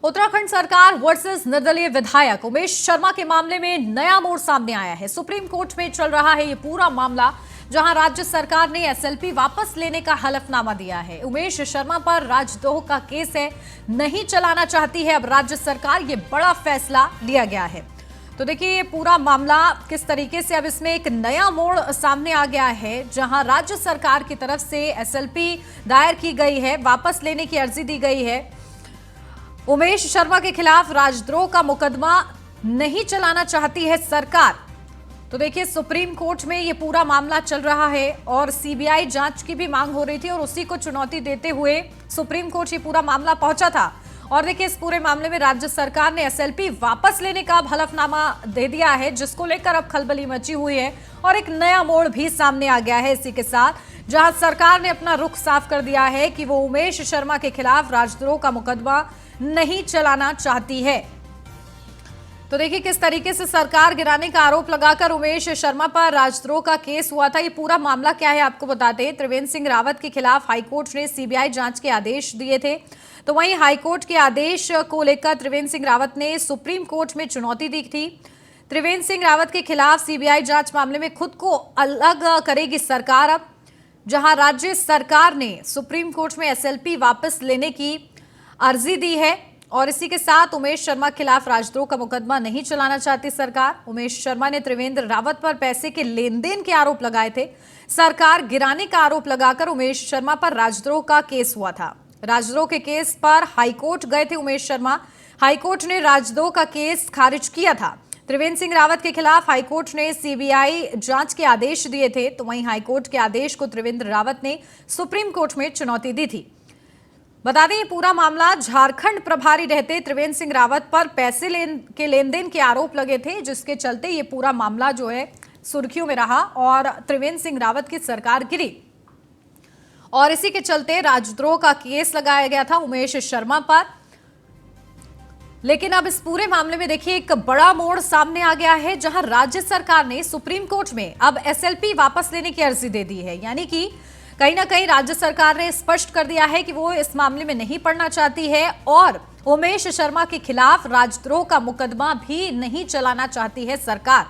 उत्तराखंड सरकार वर्सेस निर्दलीय विधायक उमेश शर्मा के मामले में नया मोड़ सामने आया है। सुप्रीम कोर्ट में चल रहा है ये पूरा मामला, जहां राज्य सरकार ने एसएलपी वापस लेने का हलफनामा दिया है। उमेश शर्मा पर राजद्रोह का केस है, नहीं चलाना चाहती है अब राज्य सरकार। ये बड़ा फैसला लिया गया है। तो देखिए ये पूरा मामला किस तरीके से अब इसमें एक नया मोड़ सामने आ गया है, जहां राज्य सरकार की तरफ से एसएलपी दायर की गई है, वापस लेने की अर्जी दी गई है। उमेश शर्मा के खिलाफ राजद्रोह का मुकदमा नहीं चलाना चाहती है सरकार। तो देखिए सुप्रीम कोर्ट में ये पूरा मामला चल रहा है और सीबीआई जांच की भी मांग हो रही थी और उसी को चुनौती देते हुए सुप्रीम कोर्ट ये पूरा मामला पहुंचा था। और देखिए इस पूरे मामले में राज्य सरकार ने एसएलपी वापस लेने का अब हलफनामा दे दिया है, जिसको लेकर अब खलबली मची हुई है और एक नया मोड़ भी सामने आ गया है इसी के साथ, जहां सरकार ने अपना रुख साफ कर दिया है कि वो उमेश शर्मा के खिलाफ राजद्रोह का मुकदमा नहीं चलाना चाहती है। तो देखिए किस तरीके से सरकार गिराने का आरोप लगाकर उमेश शर्मा पर राजद्रोह का केस हुआ था। ये पूरा मामला क्या है आपको बताते हैं। त्रिवेंद्र सिंह रावत के खिलाफ हाईकोर्ट ने सीबीआई जांच के आदेश दिए थे, तो वहीं हाईकोर्ट के आदेश को लेकर त्रिवेंद्र सिंह रावत ने सुप्रीम कोर्ट में चुनौती दी थी। त्रिवेंद्र सिंह रावत के खिलाफ सीबीआई जांच मामले में खुद को अलग करेगी सरकार अब, जहां राज्य सरकार ने सुप्रीम कोर्ट में एसएलपी वापस लेने की अर्जी दी है। और इसी के साथ उमेश शर्मा के खिलाफ राजद्रोह का मुकदमा नहीं चलाना चाहती सरकार। उमेश शर्मा ने त्रिवेंद्र रावत पर पैसे के लेन देन के आरोप लगाए थे। सरकार गिराने का आरोप लगाकर उमेश शर्मा पर राजद्रोह का केस हुआ था। राजद्रोह के केस पर हाईकोर्ट गए थे उमेश शर्मा। हाईकोर्ट ने राजद्रोह का केस खारिज किया था। त्रिवेंद्र सिंह रावत के खिलाफ हाईकोर्ट ने सीबीआई जांच के आदेश दिए थे, तो वहीं हाईकोर्ट के आदेश को त्रिवेंद्र रावत ने सुप्रीम कोर्ट में चुनौती दी थी। बता दें ये पूरा मामला झारखंड प्रभारी रहते त्रिवेंद्र सिंह रावत पर पैसे के लेन देन के आरोप लगे थे, जिसके चलते ये पूरा मामला जो है सुर्खियों में रहा और त्रिवेंद्र सिंह रावत की सरकार गिरी और इसी के चलते राजद्रोह का केस लगाया गया था उमेश शर्मा पर। लेकिन अब इस पूरे मामले में देखिए एक बड़ा मोड़ सामने आ गया है, जहां राज्य सरकार ने सुप्रीम कोर्ट में अब एसएलपी वापस लेने की अर्जी दे दी है। यानी कि कहीं ना कहीं राज्य सरकार ने स्पष्ट कर दिया है कि वो इस मामले में नहीं पड़ना चाहती है और उमेश शर्मा के खिलाफ राजद्रोह का मुकदमा भी नहीं चलाना चाहती है सरकार।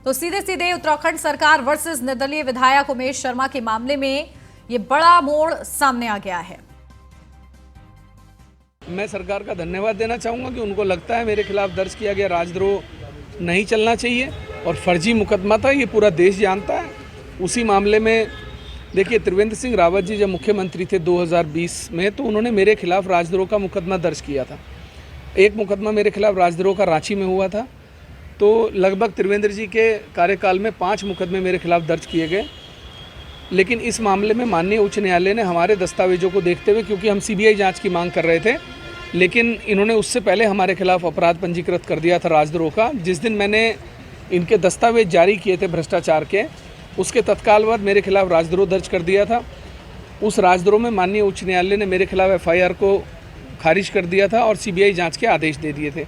तो सीधे सीधे उत्तराखंड सरकार वर्सेस निर्दलीय विधायक उमेश शर्मा के मामले में ये बड़ा मोड़ सामने आ गया है। मैं सरकार का धन्यवाद देना चाहूँगा कि उनको लगता है मेरे खिलाफ दर्ज किया गया राजद्रोह नहीं चलना चाहिए और फर्जी मुकदमा था, ये पूरा देश जानता है। उसी मामले में देखिए त्रिवेंद्र सिंह रावत जी जब मुख्यमंत्री थे 2020 में, तो उन्होंने मेरे खिलाफ राजद्रोह का मुकदमा दर्ज किया था। एक मुकदमा मेरे खिलाफ राजद्रोह का रांची में हुआ था। तो लगभग त्रिवेंद्र जी के कार्यकाल में 5 मुकदमे मेरे खिलाफ दर्ज किए गए। लेकिन इस मामले में माननीय उच्च न्यायालय ने हमारे दस्तावेजों को देखते हुए, क्योंकि हम सीबीआई जांच की मांग कर रहे थे, लेकिन इन्होंने उससे पहले हमारे खिलाफ अपराध पंजीकृत कर दिया था राजद्रोह का। जिस दिन मैंने इनके दस्तावेज जारी किए थे भ्रष्टाचार के, उसके तत्काल बाद मेरे खिलाफ राजद्रोह दर्ज कर दिया था। उस राजद्रोह में माननीय उच्च न्यायालय ने मेरे खिलाफ एफआईआर को खारिज कर दिया था और सीबीआई जांच के आदेश दे दिए थे।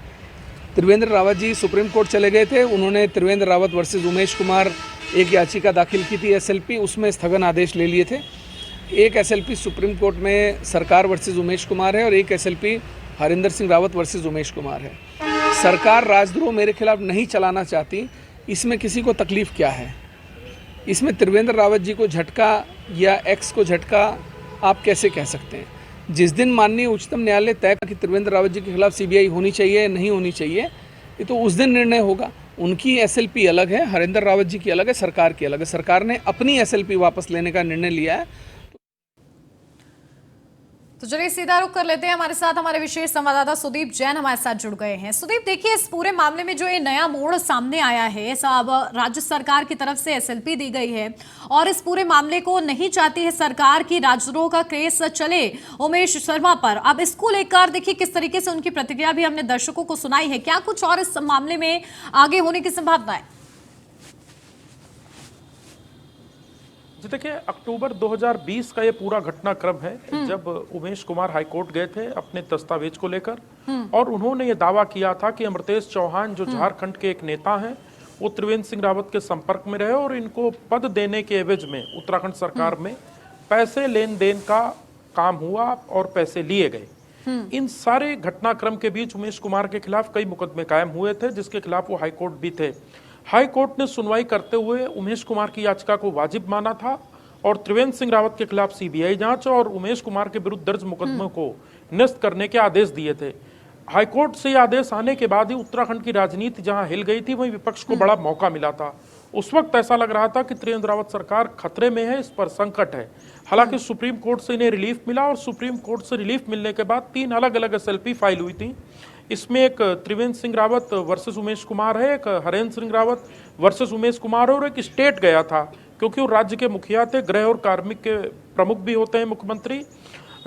त्रिवेंद्र रावत जी सुप्रीम कोर्ट चले गए थे। उन्होंने त्रिवेंद्र रावत वर्सेस उमेश कुमार एक याचिका दाखिल की थी एसएलपी, उसमें स्थगन आदेश ले लिए थे। एक एसएलपी सुप्रीम कोर्ट में सरकार वर्सेस उमेश कुमार है और एक एसएलपी हरिंदर सिंह रावत वर्सेस उमेश कुमार है। सरकार राजद्रोह मेरे खिलाफ नहीं चलाना चाहती, इसमें किसी को तकलीफ क्या है? इसमें त्रिवेंद्र रावत जी को झटका या एक्स को झटका आप कैसे कह सकते हैं? जिस दिन माननीय उच्चतम न्यायालय तय कि त्रिवेंद्र रावत जी के खिलाफ सीबीआई होनी चाहिए या नहीं होनी चाहिए, ये तो उस दिन निर्णय होगा। उनकी एसएलपी अलग है, हरिंदर रावत जी की अलग है, सरकार की अलग है। सरकार ने अपनी एसएलपी वापस लेने का निर्णय लिया है। तो चलिए सीधा रुख कर लेते हैं। हमारे साथ हमारे विशेष संवाददाता सुदीप जैन हमारे साथ जुड़ गए हैं। सुदीप, देखिए इस पूरे मामले में जो ये नया मोड़ सामने आया है, सब राज्य सरकार की तरफ से एसएलपी दी गई है और इस पूरे मामले को नहीं चाहती है सरकार की राजद्रोह का केस चले उमेश शर्मा पर। अब इसको लेकर देखिए किस तरीके से उनकी प्रतिक्रिया भी हमने दर्शकों को सुनाई है। क्या कुछ और इस मामले में आगे होने की संभावना है? देखिए अक्टूबर 2020 का ये पूरा घटनाक्रम है जब उमेश कुमार हाईकोर्ट गए थे अपने दस्तावेज को लेकर और उन्होंने ये दावा किया था कि अमृतेश चौहान जो झारखंड के एक नेता हैं, वो त्रिवेंद्र सिंह रावत के संपर्क में रहे और इनको पद देने के एवज में उत्तराखंड सरकार में पैसे लेन देन का काम हुआ और पैसे लिए गए। इन सारे घटनाक्रम के बीच उमेश कुमार के खिलाफ कई मुकदमे कायम हुए थे, जिसके खिलाफ वो हाईकोर्ट भी थे। हाईकोर्ट ने सुनवाई करते हुए उमेश कुमार की याचिका को वाजिब माना था और त्रिवेंद्र सिंह रावत के खिलाफ सीबीआई जांच और उमेश कुमार के विरुद्ध दर्ज मुकदमों को निरस्त करने के आदेश दिए थे। हाईकोर्ट से यह आदेश आने के बाद ही उत्तराखंड की राजनीति जहां हिल गई थी, वहीं विपक्ष को बड़ा मौका मिला था। उस वक्त ऐसा लग रहा था कि त्रिवेंद्र रावत सरकार खतरे में है, इस पर संकट है। हालांकि सुप्रीम कोर्ट से इन्हें रिलीफ मिला और सुप्रीम कोर्ट से रिलीफ मिलने के बाद 3 अलग अलग एसएलपी फाइल हुई थी। इसमें एक त्रिवेंद्र सिंह रावत वर्सेस उमेश कुमार है, एक हरेंद्र सिंह रावत वर्सेस उमेश कुमार है और एक स्टेट गया था, क्योंकि वो राज्य के मुखिया थे, गृह और कार्मिक के प्रमुख भी होते हैं मुख्यमंत्री।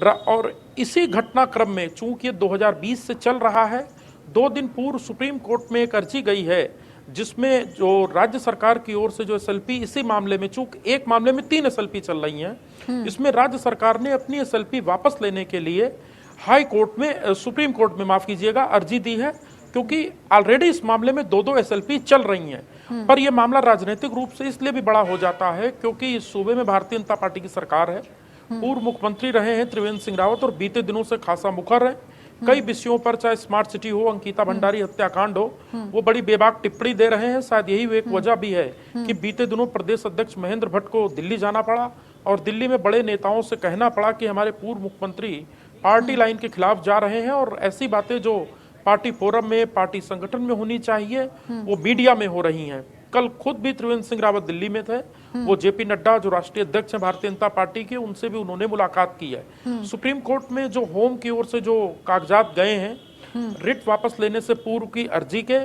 और इसी घटनाक्रम में चूंकि 2020 से चल रहा है, 2 दिन पूर्व सुप्रीम कोर्ट में एक अर्जी गई है जिसमें जो राज्य सरकार की ओर से जो एसएलपी इसी मामले में, चूंकि एक मामले में 3 एसएलपी चल रही हैं, इसमें राज्य सरकार ने अपनी एसएलपी वापस लेने के लिए हाई कोर्ट में, सुप्रीम कोर्ट में माफ कीजिएगा, अर्जी दी है, क्योंकि ऑलरेडी इस मामले में 2 एसएलपी चल रही हैं। पर यह मामला राजनीतिक रूप से इसलिए भी बड़ा हो जाता है क्योंकि इस सूबे में भारतीय जनता पार्टी की सरकार है, पूर्व मुख्यमंत्री रहे हैं त्रिवेंद्र सिंह रावत और बीते दिनों से खासा मुखर है। कई विषयों पर, चाहे स्मार्ट सिटी हो, अंकिता भंडारी हत्याकांड हो, वो बड़ी बेबाक टिप्पणी दे रहे हैं। शायद यही एक वजह भी है कि बीते दिनों प्रदेश अध्यक्ष महेंद्र भट्ट को दिल्ली जाना पड़ा और दिल्ली में बड़े नेताओं से कहना पड़ा कि हमारे पूर्व मुख्यमंत्री पार्टी लाइन के खिलाफ जा रहे हैं और ऐसी बातें जो पार्टी फोरम में, पार्टी संगठन में होनी चाहिए, वो मीडिया में हो रही हैं। कल खुद भी त्रिवेंद्र सिंह रावत दिल्ली में थे, वो जेपी नड्डा जो राष्ट्रीय अध्यक्ष हैं भारतीय जनता पार्टी के, उनसे भी उन्होंने मुलाकात की है। सुप्रीम कोर्ट में जो होम की ओर से जो कागजात गए हैं रिट वापस लेने से पूर्व की अर्जी के,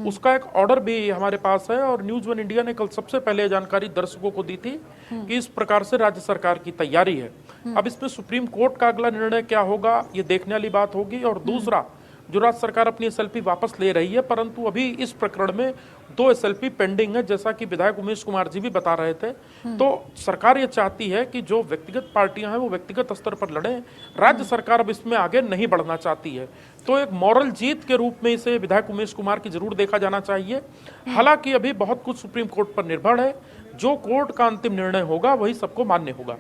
उसका एक ऑर्डर भी हमारे पास है और न्यूज वन इंडिया ने कल सबसे पहले जानकारी दर्शकों को दी थी कि इस प्रकार से राज्य सरकार की तैयारी है। अब इसमें सुप्रीम कोर्ट का अगला निर्णय क्या होगा, ये देखने वाली बात होगी। और दूसरा, जो राज्य सरकार अपनी एसएलपी वापस ले रही है, परंतु अभी इस प्रकरण में 2 एसएलपी पेंडिंग है, जैसा कि विधायक उमेश कुमार जी भी बता रहे थे। तो सरकार ये चाहती है कि जो व्यक्तिगत पार्टियां हैं वो व्यक्तिगत स्तर पर लड़ें, राज्य सरकार अब इसमें आगे नहीं बढ़ना चाहती है। तो एक मॉरल जीत के रूप में इसे विधायक उमेश कुमार की जरूर देखा जाना चाहिए। हालांकि अभी बहुत कुछ सुप्रीम कोर्ट पर निर्भर है, जो कोर्ट का अंतिम निर्णय होगा वही सबको मान्य होगा।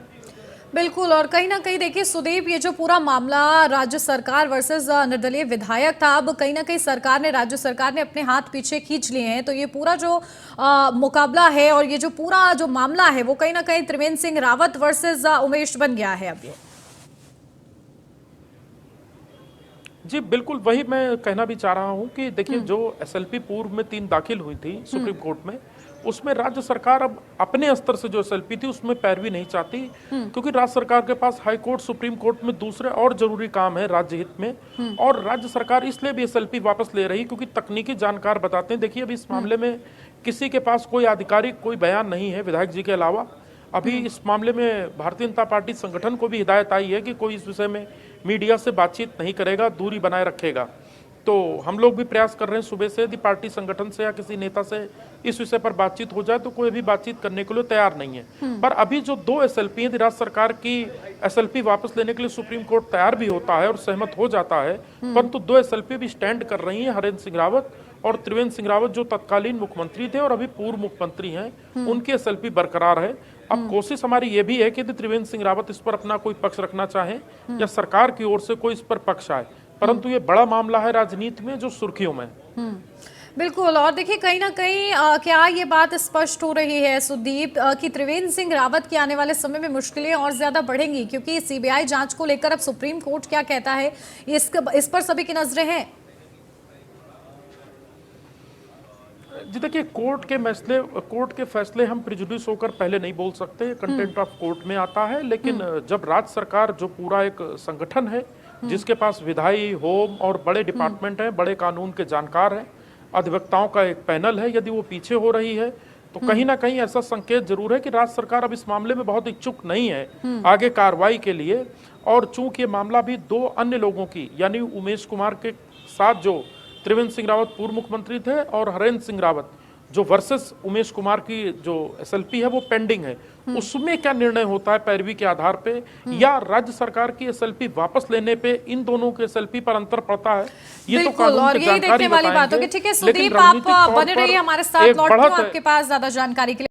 बिल्कुल, और कहीं ना कहीं देखिए सुदीप, ये जो पूरा मामला राज्य सरकार वर्सेस निर्दलीय विधायक था, अब कहीं ना कहीं सरकार ने, राज्य सरकार ने अपने हाथ पीछे खींच लिए हैं। तो ये पूरा जो मुकाबला है और ये जो पूरा जो मामला है वो कहीं ना कहीं त्रिवेंद्र सिंह रावत वर्सेस उमेश बन गया है अब ये। जी बिल्कुल, वही मैं कहना भी चाह रहा हूं कि देखिए, जो एसएलपी पूर्व में 3 दाखिल हुई थी सुप्रीम कोर्ट में, उसमें राज्य सरकार अब अपने स्तर से जो एसएलपी थी उसमें पैरवी नहीं चाहती, क्योंकि राज्य सरकार के पास हाई कोर्ट, सुप्रीम कोर्ट में दूसरे और जरूरी काम है राज्य हित में। और राज्य सरकार इसलिए भी एसएलपी वापस ले रही क्योंकि तकनीकी जानकार बताते हैं, देखिए अभी इस मामले में किसी के पास कोई आधिकारिक कोई बयान नहीं है विधायक जी के अलावा। अभी इस मामले में भारतीय जनता पार्टी संगठन को भी हिदायत आई है कि कोई इस विषय में मीडिया से बातचीत नहीं करेगा, दूरी बनाए रखेगा। तो हम लोग भी प्रयास कर रहे हैं सुबह से, यदि पार्टी संगठन से या किसी नेता से इस विषय पर बातचीत हो जाए तो कोई भी बातचीत करने के लिए तैयार नहीं है। पर अभी जो 2 एसएलपी हैं, राज्य सरकार की एसएलपी वापस लेने के लिए सुप्रीम कोर्ट तैयार भी होता है और सहमत हो जाता है, परंतु 2 एसएलपी भी स्टैंड कर रही हैं, हरेंद्र सिंह रावत और त्रिवेंद्र सिंह रावत जो तत्कालीन मुख्यमंत्री थे और अभी पूर्व मुख्यमंत्री हैं, उनकी एसएलपी बरकरार है। अब कोशिश हमारी ये भी है कि यदि त्रिवेंद्र सिंह रावत इस पर अपना कोई पक्ष रखना चाहे या सरकार की ओर से कोई इस पर पक्ष आए, परंतु ये बड़ा मामला है राजनीति में जो सुर्खियों में है। बिल्कुल, और देखिए कहीं ना कहीं क्या ये बात स्पष्ट हो रही है सुदीप कि त्रिवेंद्र सिंह रावत की आने वाले समय में मुश्किलें और ज्यादा बढ़ेंगी, क्योंकि सीबीआई जांच को लेकर अब सुप्रीम कोर्ट क्या कहता है इस पर सभी की नजरें हैं। जी देखिए, कोर्ट के फैसले हम प्रिजुडिस होकर पहले नहीं बोल सकते, कंटेंट ऑफ कोर्ट में आता है। लेकिन जब राज्य सरकार, जो पूरा एक संगठन है जिसके पास विधायी, होम और बड़े डिपार्टमेंट हैं, बड़े कानून के जानकार हैं, अधिवक्ताओं का एक पैनल है, यदि वो पीछे हो रही है तो कहीं ना कहीं ऐसा संकेत जरूर है कि राज्य सरकार अब इस मामले में बहुत इच्छुक नहीं है आगे कार्रवाई के लिए। और चूंकि ये मामला भी 2 अन्य लोगों की, यानी उमेश कुमार के साथ जो त्रिवेंद्र सिंह रावत पूर्व मुख्यमंत्री थे और हरेंद्र सिंह रावत जो वर्सेस उमेश कुमार की जो एसएलपी है वो पेंडिंग है, उसमें क्या निर्णय होता है पैरवी के आधार पे या राज्य सरकार की एसएलपी वापस लेने पे इन दोनों के एसएलपी पर अंतर पड़ता है, ये तो कानून की जानकारी वाली बात होगी। ठीक है सुदीप, आप बने रहिए हमारे साथ, लौटते हैं आपके पास ज्यादा जानकारी के लिए।